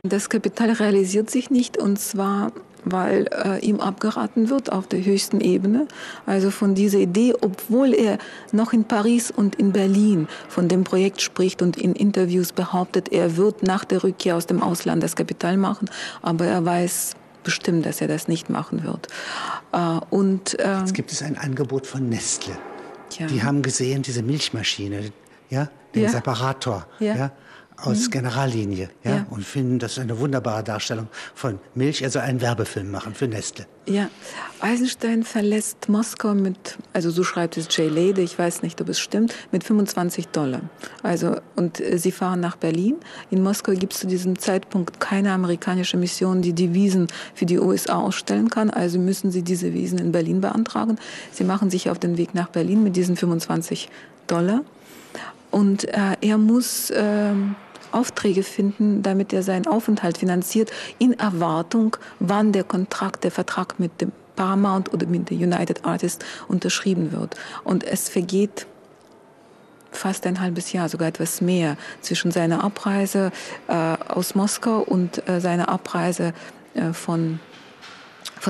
Das Kapital realisiert sich nicht, und zwar, weil ihm abgeraten wird auf der höchsten Ebene, also von dieser Idee, obwohl er noch in Paris und in Berlin von dem Projekt spricht und in Interviews behauptet, er wird nach der Rückkehr aus dem Ausland das Kapital machen, aber er weiß bestimmt, dass er das nicht machen wird. Jetzt gibt es ein Angebot von Nestle. Ja. Die haben gesehen, diese Milchmaschine, ja, den Separator, ja, aus Generallinie, ja, und finden, das ist eine wunderbare Darstellung von Milch, also einen Werbefilm machen für Nestle. Ja, Eisenstein verlässt Moskau mit, also so schreibt es Jay Lede, ich weiß nicht, ob es stimmt, mit $25. Also, und sie fahren nach Berlin. In Moskau gibt es zu diesem Zeitpunkt keine amerikanische Mission, die Devisen für die USA ausstellen kann. Also müssen sie diese Devisen in Berlin beantragen. Sie machen sich auf den Weg nach Berlin mit diesen $25. Und er muss Aufträge finden, damit er seinen Aufenthalt finanziert, in Erwartung, wann der Vertrag mit dem Paramount oder mit der United Artists unterschrieben wird. Und es vergeht fast ein halbes Jahr, sogar etwas mehr, zwischen seiner Abreise aus Moskau und seiner Abreise von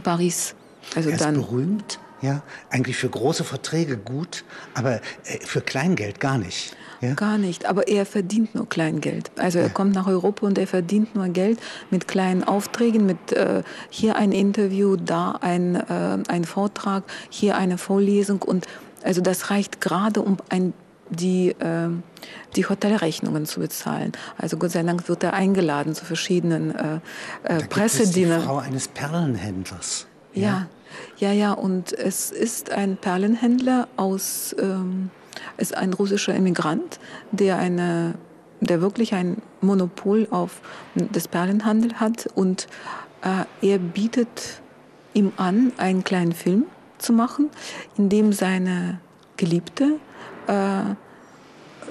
Paris. Also er ist berühmt, ja, eigentlich für große Verträge gut, aber für Kleingeld gar nicht. Ja? Gar nicht, aber er verdient nur Kleingeld. Also er kommt nach Europa und er verdient nur Geld mit kleinen Aufträgen, mit hier ein Interview, da ein Vortrag, hier eine Vorlesung. Und also das reicht gerade, um die Hotelrechnungen zu bezahlen. Also Gott sei Dank wird er eingeladen zu verschiedenen Pressedienern. Die Frau eines Perlenhändlers. Ja, und es ist ein Perlenhändler ist ein russischer Emigrant, der wirklich ein Monopol auf das Perlenhandel hat, und er bietet ihm an, einen kleinen Film zu machen, in dem seine Geliebte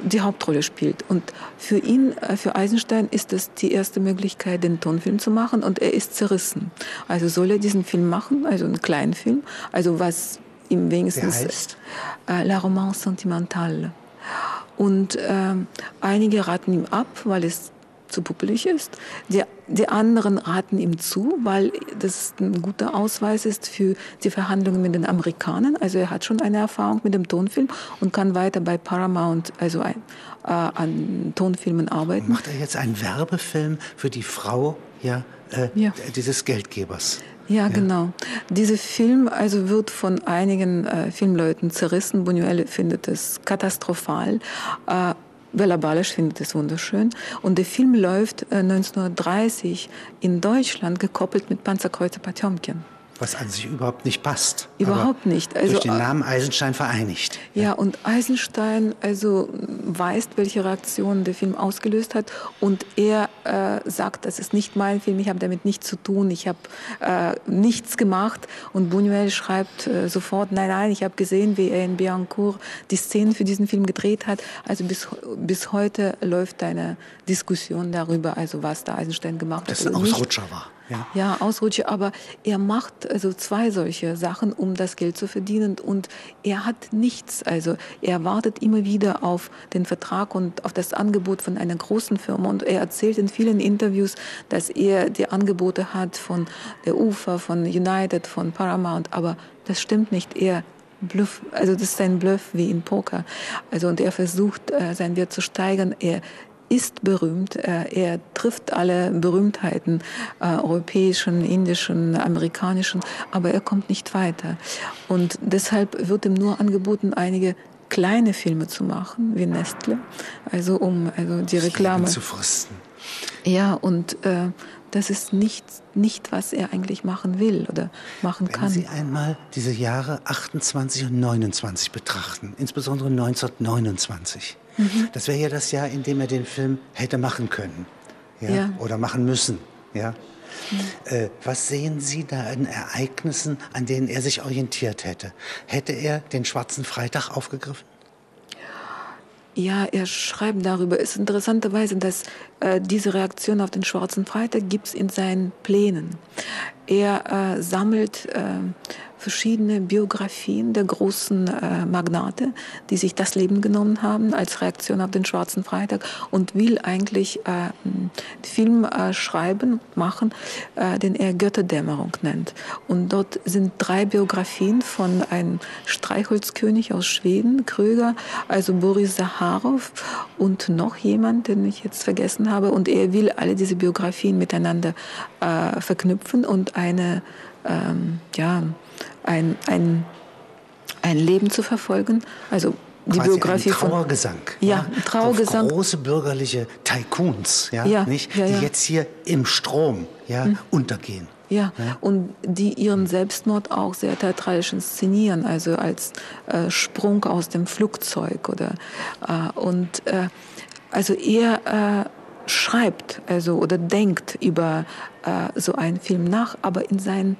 die Hauptrolle spielt. Und für ihn, für Eisenstein, ist das die erste Möglichkeit, den Tonfilm zu machen, und er ist zerrissen. Also soll er diesen Film machen, also einen kleinen Film, also was ihm wenigstens heißt? La Romance Sentimentale. Und einige raten ihm ab, weil es zu puppelig ist. Die anderen raten ihm zu, weil das ein guter Ausweis ist für die Verhandlungen mit den Amerikanern. Also er hat schon eine Erfahrung mit dem Tonfilm und kann weiter bei Paramount, also an Tonfilmen arbeiten. Macht er jetzt einen Werbefilm für die Frau dieses Geldgebers? Ja, genau. Dieser Film also wird von einigen Filmleuten zerrissen. Buñuel findet es katastrophal. Bela Balisch findet es wunderschön. Und der Film läuft 1930 in Deutschland gekoppelt mit Panzerkreuzer Potjomkin. Was an sich überhaupt nicht passt. Überhaupt nicht. Also, durch den Namen Eisenstein vereinigt. Ja, und Eisenstein also weiß, welche Reaktionen der Film ausgelöst hat. Und er sagt, das ist nicht mein Film, ich habe damit nichts zu tun, ich habe nichts gemacht. Und Buñuel schreibt sofort, nein, ich habe gesehen, wie er in Billancourt die Szenen für diesen Film gedreht hat. Also bis heute läuft eine Diskussion darüber, also was der Eisenstein gemacht hat. Das ein Ausrutscher war. Ja, Ausrutscher, aber er macht also zwei solche Sachen, um das Geld zu verdienen, und er hat nichts. Also er wartet immer wieder auf den Vertrag und auf das Angebot von einer großen Firma, und er erzählt in vielen Interviews, dass er die Angebote hat von der UFA, von United, von Paramount, aber das stimmt nicht. Er Bluff, also das ist ein Bluff wie in Poker. Also, und er versucht, seinen Wert zu steigern. Er ist berühmt, er trifft alle Berühmtheiten, europäischen, indischen, amerikanischen, aber er kommt nicht weiter. Und deshalb wird ihm nur angeboten, einige kleine Filme zu machen, wie Nestle, also um die Reklame zu fristen. Ja, und das ist nicht, was er eigentlich machen will oder machen kann. Wenn Sie einmal diese Jahre 28 und 29 betrachten, insbesondere 1929, das wäre ja das Jahr, in dem er den Film hätte machen können, ja? Oder machen müssen. Ja? Was sehen Sie da an Ereignissen, an denen er sich orientiert hätte? Hätte er den Schwarzen Freitag aufgegriffen? Ja, er schreibt darüber. Es ist interessanterweise, dass diese Reaktion auf den Schwarzen Freitag gibt es in seinen Plänen. Er sammelt verschiedene Biografien der großen Magnate, die sich das Leben genommen haben als Reaktion auf den Schwarzen Freitag und will eigentlich einen Film machen, den er Götterdämmerung nennt. Und dort sind 3 Biografien von einem Streichholzkönig aus Schweden, Kröger, also Boris Zaharoff und noch jemand, den ich jetzt vergessen habe. Und er will alle diese Biografien miteinander verknüpfen und ein Leben zu verfolgen. Also die quasi Biografie ein Trauergesang. Ein Trauergesang. Auf große bürgerliche Tycoons, die jetzt hier im Strom untergehen. Ja, und die ihren Selbstmord auch sehr theatralisch inszenieren, also als Sprung aus dem Flugzeug also er schreibt oder denkt über so einen Film nach, aber in seinen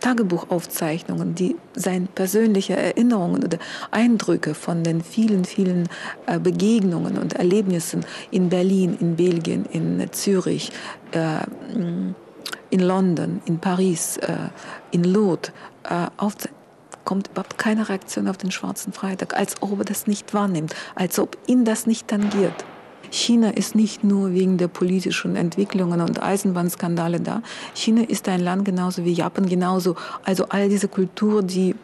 Tagebuchaufzeichnungen, die seine persönliche Erinnerungen oder Eindrücke von den vielen, vielen Begegnungen und Erlebnissen in Berlin, in Belgien, in Zürich, in London, in Paris, in Lourdes kommt überhaupt keine Reaktion auf den Schwarzen Freitag, als ob er das nicht wahrnimmt, als ob ihn das nicht tangiert. China ist nicht nur wegen der politischen Entwicklungen und Eisenbahnskandale da. China ist ein Land genauso wie Japan, genauso. Also all diese Kultur, die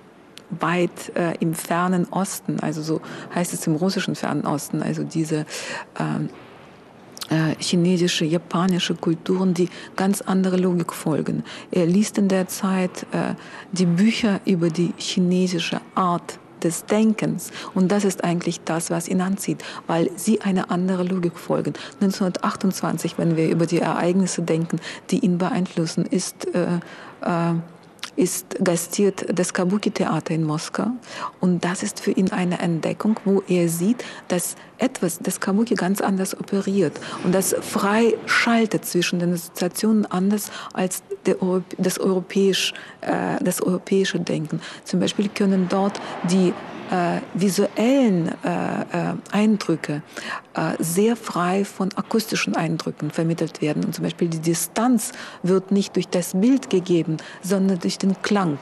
weit im fernen Osten, also so heißt es im russischen fernen Osten, also diese chinesische, japanische Kulturen, die ganz andere Logik folgen. Er liest in der Zeit die Bücher über die chinesische Art des Denkens. Und das ist eigentlich das, was ihn anzieht, weil sie eine andere Logik folgen. 1928, wenn wir über die Ereignisse denken, die ihn beeinflussen, gastiert das Kabuki-Theater in Moskau. Und das ist für ihn eine Entdeckung, wo er sieht, dass das Kabuki ganz anders operiert und das frei schaltet zwischen den Assoziationen anders als das europäische Denken. Zum Beispiel können dort die visuellen Eindrücke sehr frei von akustischen Eindrücken vermittelt werden. Und zum Beispiel die Distanz wird nicht durch das Bild gegeben, sondern durch den Klang,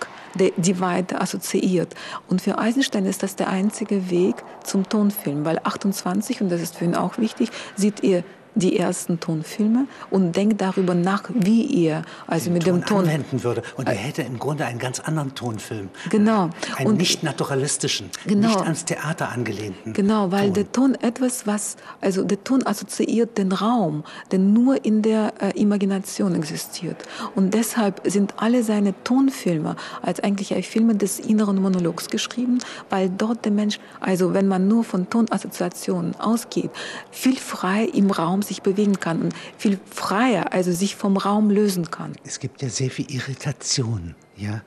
die weiter assoziiert. Und für Eisenstein ist das der einzige Weg zum Tonfilm, weil 28, und das ist für ihn auch wichtig, sieht er die ersten Tonfilme und denkt darüber nach, wie er mit dem Ton anwenden würde. Und er hätte im Grunde einen ganz anderen Tonfilm. Genau. Einen nicht naturalistischen, nicht ans Theater angelehnten. Genau, weil der Ton der Ton assoziiert den Raum, der nur in der Imagination existiert. Und deshalb sind alle seine Tonfilme als eigentlich Filme des inneren Monologs geschrieben, weil dort der Mensch, also wenn man nur von Tonassoziationen ausgeht, viel frei im Raum sich bewegen kann und viel freier, also sich vom Raum lösen kann. Es gibt ja sehr viel Irritation,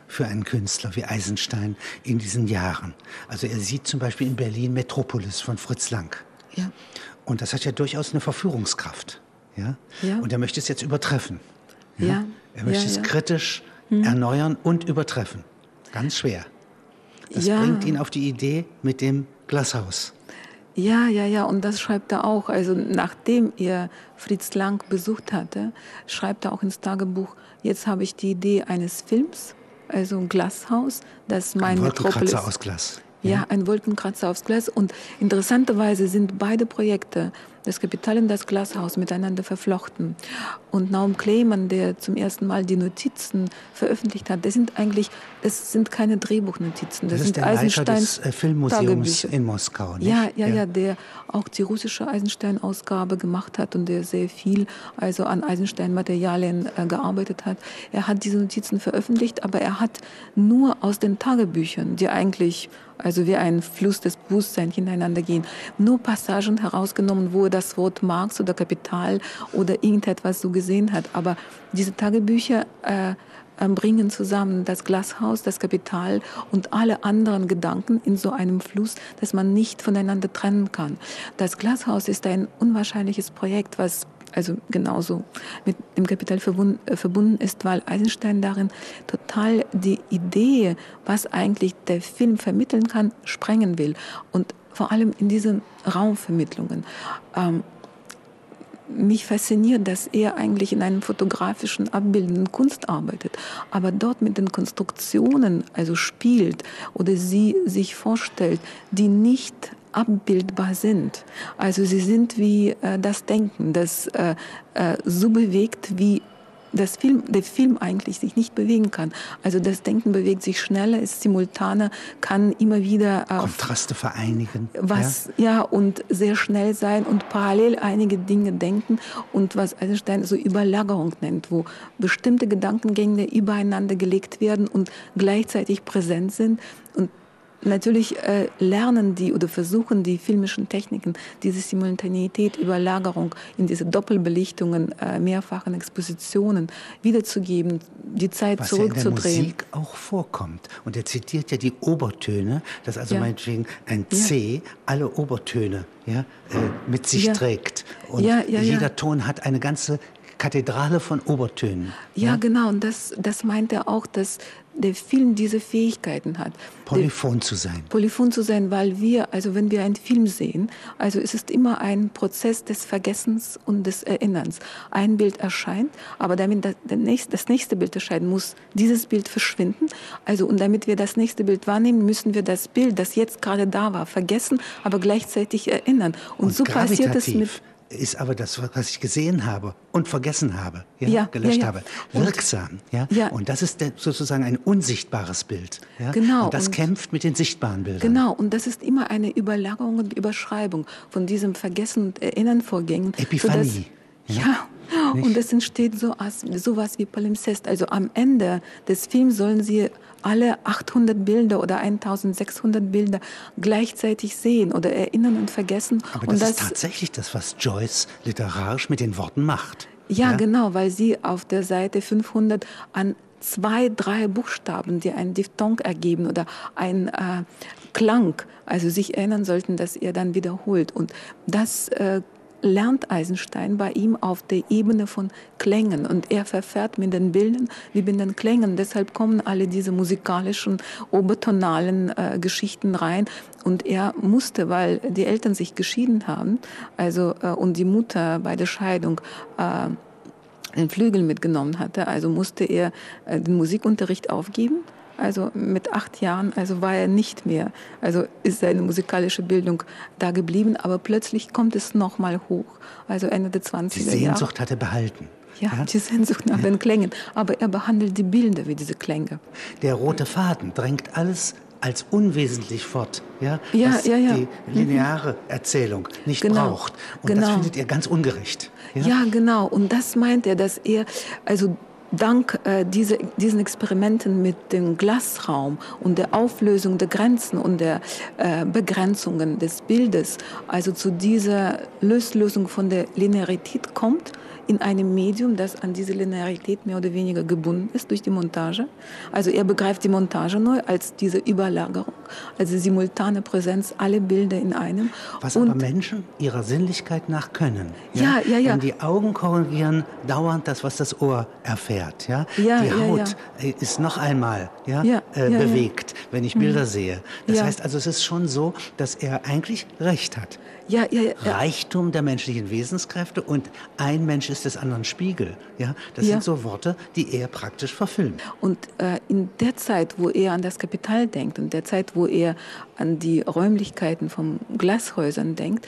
für einen Künstler wie Eisenstein in diesen Jahren. Also er sieht zum Beispiel in Berlin Metropolis von Fritz Lang. Ja. Und das hat ja durchaus eine Verführungskraft. Ja? Und er möchte es jetzt übertreffen. Ja. Er möchte es kritisch erneuern und übertreffen. Ganz schwer. Das bringt ihn auf die Idee mit dem Glashaus. Ja, und das schreibt er auch. Also nachdem er Fritz Lang besucht hatte, schreibt er auch ins Tagebuch, jetzt habe ich die Idee eines Films, also ein Glashaus, das mein Metropolis... Ein Wolkenkratzer aus Glas. Ja, ein Wolkenkratzer aus Glas. Und interessanterweise sind beide Projekte, das Kapital und das Glashaus, miteinander verflochten. Und Naum Kleemann, der zum ersten Mal die Notizen veröffentlicht hat, das sind keine Drehbuchnotizen. Das sind ist der Eisensteins Leiter des Filmmuseums in Moskau, nicht? Ja, der auch die russische Eisenstein-Ausgabe gemacht hat und der sehr viel an Eisenstein-Materialien gearbeitet hat. Er hat diese Notizen veröffentlicht, aber er hat nur aus den Tagebüchern, die eigentlich also wie ein Fluss des Bewusstseins hintereinander gehen. Nur Passagen herausgenommen, wo er das Wort Marx oder Kapital oder irgendetwas so gesehen hat. Aber diese Tagebücher bringen zusammen das Glashaus, das Kapital und alle anderen Gedanken in so einem Fluss, dass man nicht voneinander trennen kann. Das Glashaus ist ein unwahrscheinliches Projekt, was also genauso mit dem Kapital verbunden ist, weil Eisenstein darin total die Idee, was eigentlich der Film vermitteln kann, sprengen will. Und vor allem in diesen Raumvermittlungen. Mich fasziniert, dass er eigentlich in einem fotografischen, abbildenden Kunst arbeitet, aber dort mit den Konstruktionen also spielt oder sie sich vorstellt, die nicht abbildbar sind. Also sie sind wie das Denken, das so bewegt, wie der Film eigentlich sich nicht bewegen kann. Also das Denken bewegt sich schneller, ist simultaner, kann immer wieder Kontraste vereinigen. Und sehr schnell sein und parallel einige Dinge denken und was Eisenstein so Überlagerung nennt, wo bestimmte Gedankengänge übereinander gelegt werden und gleichzeitig präsent sind. Und natürlich lernen die oder versuchen die filmischen Techniken, diese Simultaneität, Überlagerung in diese Doppelbelichtungen, mehrfachen Expositionen wiederzugeben, die Zeit zurückzudrehen. Was ja in der Musik auch vorkommt. Und er zitiert ja die Obertöne, dass also meinetwegen ein C alle Obertöne mit sich trägt. Und jeder Ton hat eine ganze Kathedrale von Obertönen. Ja, genau. Und das meint er auch, dass der Film diese Fähigkeiten hat. Polyphon zu sein. Polyphon zu sein, weil also wenn wir einen Film sehen, also es ist immer ein Prozess des Vergessens und des Erinnerns. Ein Bild erscheint, aber damit das nächste Bild erscheint, muss dieses Bild verschwinden. Also, und damit wir das nächste Bild wahrnehmen, müssen wir das Bild, das jetzt gerade da war, vergessen, aber gleichzeitig erinnern. Und so passiert es mit... ist aber das, was ich gesehen habe und vergessen habe, gelöscht habe, wirksam. Und das ist sozusagen ein unsichtbares Bild. Ja? Genau. Und das kämpft mit den sichtbaren Bildern. Genau, und das ist immer eine Überlagerung und Überschreibung von diesem Vergessen und Erinnern Vorgängen. Epiphanie. Und es entsteht sowas wie Palimpsest. Also am Ende des Films sollen Sie alle 800 Bilder oder 1600 Bilder gleichzeitig sehen oder erinnern und vergessen. Aber das ist tatsächlich das, was Joyce literarisch mit den Worten macht. Ja, genau, weil sie auf der Seite 500 an 2, 3 Buchstaben, die einen Diphthong ergeben oder einen Klang, also sich erinnern sollten, dass er dann wiederholt. Und das lernt Eisenstein bei ihm auf der Ebene von Klängen. Und er verfährt mit den Bildern wie mit den Klängen. Deshalb kommen alle diese musikalischen, obertonalen Geschichten rein. Und er musste, weil die Eltern sich geschieden haben, und die Mutter bei der Scheidung den Flügel mitgenommen hatte, also musste er den Musikunterricht aufgeben. Also mit 8 Jahren, also war er nicht mehr, also ist seine musikalische Bildung da geblieben, aber plötzlich kommt es nochmal hoch, also Ende der 20er Jahre. Die Sehnsucht hat er behalten. Ja, die Sehnsucht nach den Klängen, aber er behandelt die Bilder wie diese Klänge. Der rote Faden drängt alles als unwesentlich fort, was die lineare Erzählung nicht braucht. Und das findet er ganz ungerecht. Ja, genau. Und das meint er, dass er, also dank diesen Experimenten mit dem Glasraum und der Auflösung der Grenzen und der Begrenzungen des Bildes, also zu dieser Lösung von der Linearität kommt, in einem Medium, das an diese Linearität mehr oder weniger gebunden ist durch die Montage. Also er begreift die Montage neu als diese Überlagerung, also simultane Präsenz aller Bilder in einem. Was aber Menschen ihrer Sinnlichkeit nach können. Ja. Wenn die Augen korrigieren dauernd das, was das Ohr erfährt. Die Haut ist noch einmal bewegt, wenn ich Bilder sehe. Das heißt also, es ist schon so, dass er eigentlich recht hat. Reichtum der menschlichen Wesenskräfte und ein Mensch ist des anderen Spiegel. Das sind so Worte, die er praktisch verfilmt. Und in der Zeit, wo er an das Kapital denkt und der Zeit, wo er an die Räumlichkeiten von Glashäusern denkt,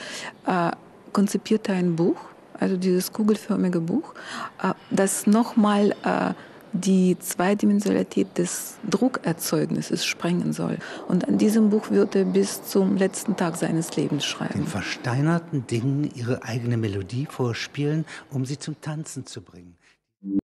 konzipiert er ein Buch, also dieses kugelförmige Buch, das nochmal die Zweidimensionalität des Druckerzeugnisses sprengen soll. Und an diesem Buch wird er bis zum letzten Tag seines Lebens schreiben. Den versteinerten Dingen ihre eigene Melodie vorspielen, um sie zum Tanzen zu bringen.